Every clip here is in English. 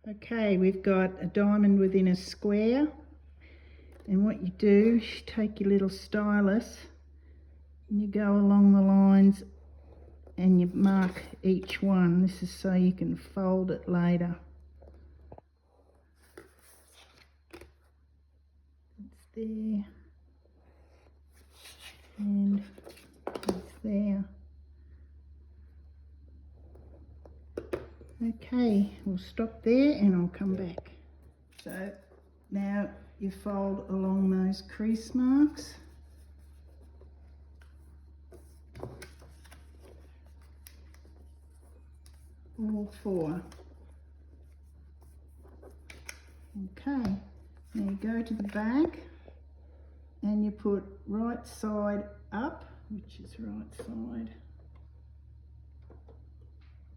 Okay, we've got a diamond within a square, and what you do is you take your little stylus and you go along the lines and you mark each one. This is so you can fold it later. It's there and it's there. Okay, we'll stop there and I'll come back. So now you fold along those crease marks. All four. Okay, now you go to the back and you put right side up, which is right side.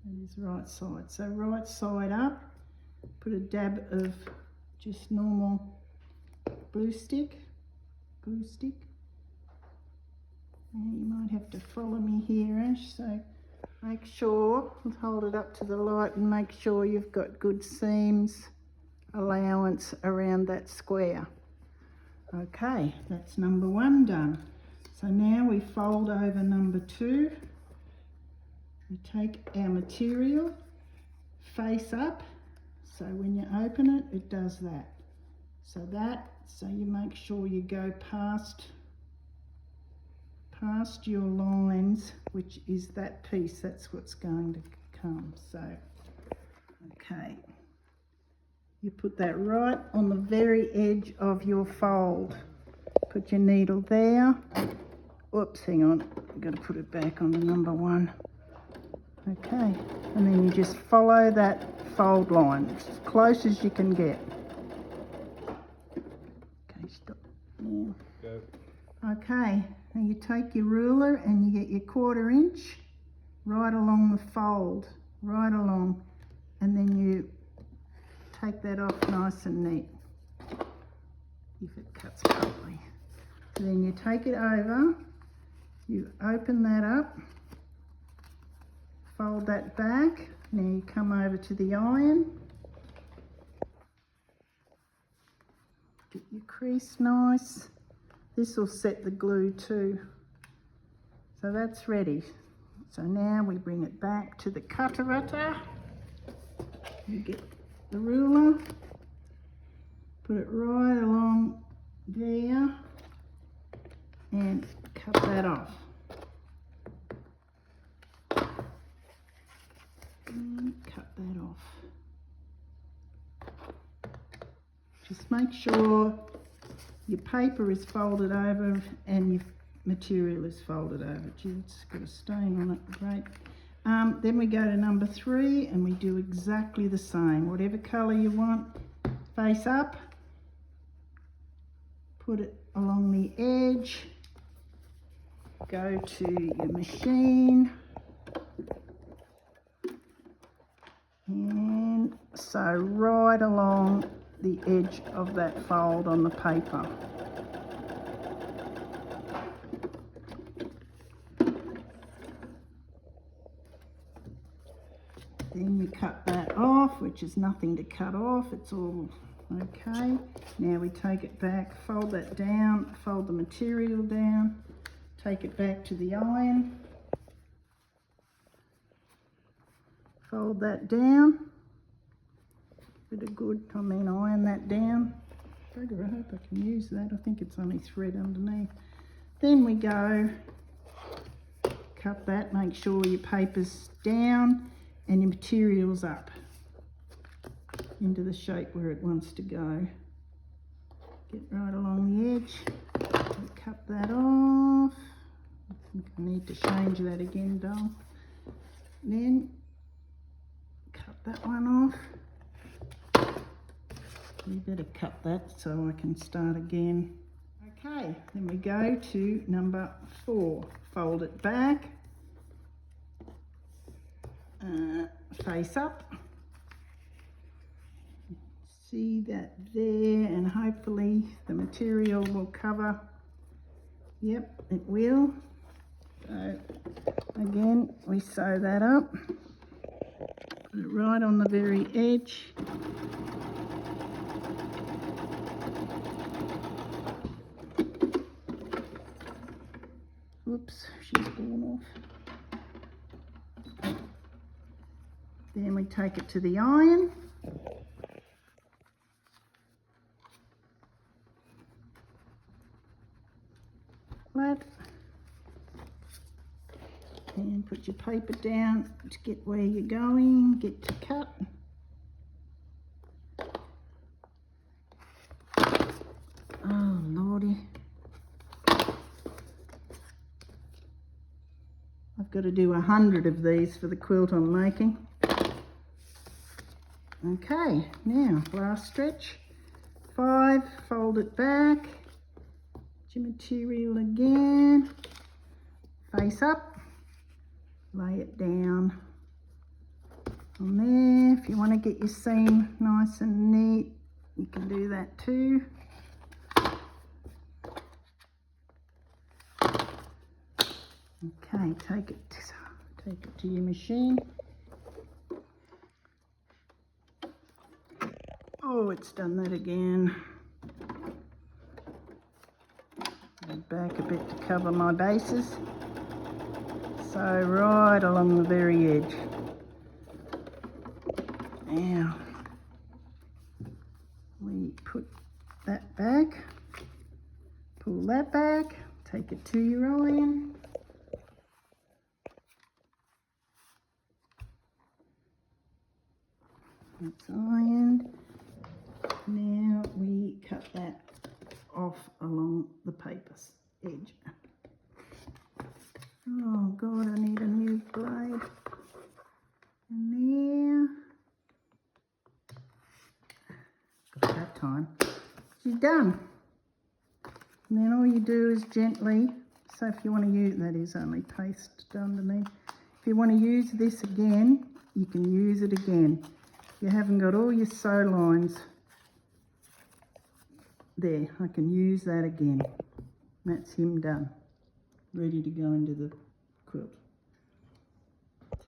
That is right side. So right side up, put a dab of just normal glue stick. And you might have to follow me here, Ash, so make sure, hold it up to the light and make sure you've got good seams allowance around that square. Okay, that's number one done. So now we fold over number two. We take our material face up, so when you open it, it does that. So you make sure you go past your lines, which is that piece, that's what's going to come. So, okay, you put that right on the very edge of your fold. Put your needle there. Whoops, hang on, I've got to put it back on the number one. Okay, and then you just follow that fold line as close as you can get. Okay, stop. Yeah. Go. Okay, now you take your ruler and you get your 1/4 inch right along the fold, right along, and then you take that off nice and neat, if it cuts properly. So then you take it over, you open that up, fold that back, now you come over to the iron, get your crease nice. This will set the glue too. So that's ready. So now we bring it back to the cutter. You get the ruler, put it right along there and cut that off. And cut that off. Just make sure your paper is folded over and your material is folded over. Gee, it's got a stain on it, great. Then we go to number 3 and we do exactly the same. Whatever colour you want, face up, put it along the edge, go to your machine, and so right along the edge of that fold on the paper. Then you cut that off, which is nothing to cut off, it's all okay. Now we take it back, fold that down, fold the material down, take it back to the iron, fold that down. Bit of good, iron that down. Bugger, I hope I can use that. I think it's only thread underneath. Then we go, cut that, make sure your paper's down and your material's up into the shape where it wants to go. Get right along the edge, cut that off. I think I need to change that again, doll. Then cut that one off. You better cut that so I can start again. Okay, then we go to number 4. Fold it back, face up. See that there, and hopefully the material will cover. Yep, it will. So again, we sew that up. Put it right on the very edge. Whoops, she's fallen off. Then we take it to the iron. Flat. And put your paper down to get where you're going, get to cut. Oh lordy. I've got to do 100 of these for the quilt I'm making. Okay, now last stretch. 5, fold it back. Your material again. Face up. Lay it down on there. If you want to get your seam nice and neat, you can do that too. Okay, take it to your machine. Oh, it's done that again. Go back a bit to cover my bases. So right along the very edge. Now we put that back, pull that back, take it to your iron. It's ironed. Now we cut that off along the paper's edge. Oh God, I need a new blade. And there. Got that time. She's done. And then all you do is gently, so if you want to use, that is only paste underneath. If you want to use this again, you can use it again. You haven't got all your sew lines there, I can use that again. That's him done, ready to go into the quilt.